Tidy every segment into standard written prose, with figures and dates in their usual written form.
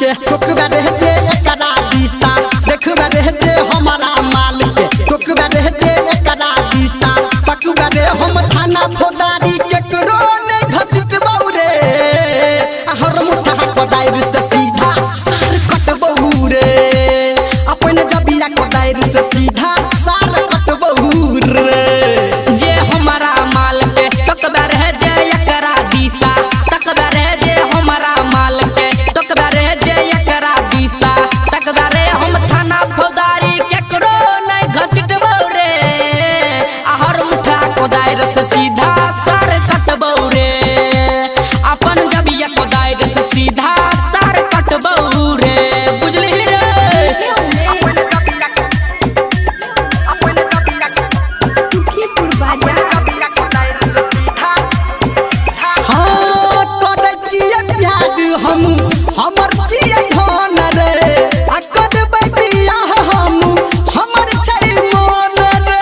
के टोकबा रहते एकरा दिशा देखबा रहते हमारा माल के टोकबा रहते एकरा दिशा पकबा रे हम थाना फौदारी के करो ने घसीट बौरे हर मुठा कोदाइर से सीधा सार कट बौरे अपन जबिया कोदाइर से सीधा सार कट बौरे जे हमारा माल पे टोकबा रहते एकरा दिशा तकबा रहते हमारा माल पे टोकबा रहते एकरा दिशा तकबा रे हम थाना फौदारी के करो ने घसीट बौरे हर मुठा कोदाइर से सीधा सार कट बौरे अपन जबिया कोदाइर से सीधा सार कट बौरे बुझली रे सुखीपुर बाजार हाँ करे चिए प्यार हम हमर चिए धन रे आ करबै बियाह हम हमर छै मन रे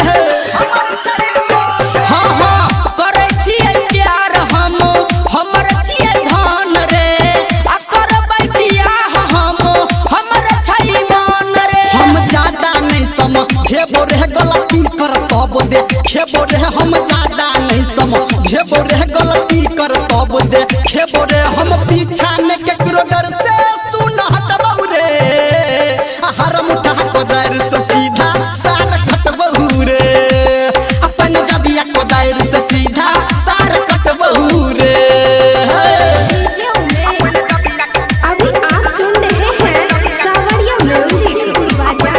हाँ हाँ करे छियै प्यार हम हमर छियै धन रे आ करबै बियाह हम हमर छै मन रे हम ज्यादा नहीं समझेबो रे गलती कर तब देखेबो रे हम ज्यादा नहीं समझेबो रे गलती कर तब देखेबो रे हम पीछा ने केकरो डर से तू न हटबौ रे हर मुठा कोदाइर से सीधा सार कटबौ रे अपन जबिया कोदाइर से सीधा सार कटबौ रे अभी आप सुन रहे हैं सावरिया म्यूजिक बाजार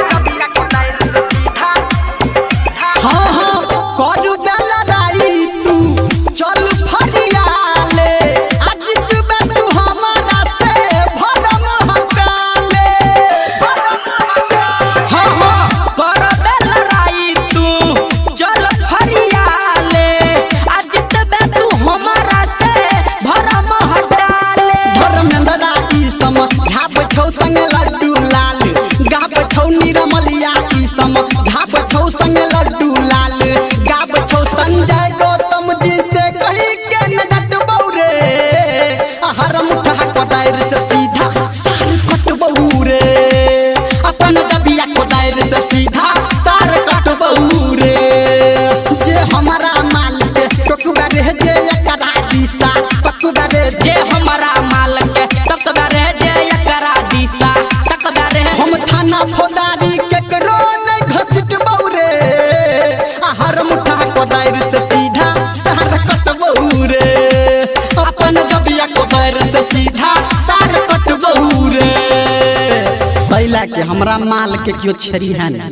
हाँ हाँ करू बेला राई तू चल फरियाले आज तू हमारा से भरम हटाले हाँ हाँ करबे लड़ाई तू चल फरियाले आज तबे तू हमारा से भरम हटाले धर्मेंद्रा की समझाब छौ संग लड्डू लाल गाब छौ निरमलिया की समझाब छौ संग लड्डू लाल गाब छौ संजय गौतम जी से कही के न डटबौ रे हर मुठा कोदाइर से सीधा सार कटबौ रे अपन जबिया कोदाइर से सीधा सार कटबौ रे जे हमारा माल के टोकबा रह जे एकरा दिशा पकबा रे जे हमारा माल के तकबा रहते एकरा दिशा तकबा रे हम थाना फौदारी के करो ने घसीट बौरे हर मुठा कोदाइर से सीधा सार कटबौ रे अपन जबिया कोदाइर से सीधा सार कटबौ रे पहला के हमरा माल के क्यों छरी है ना।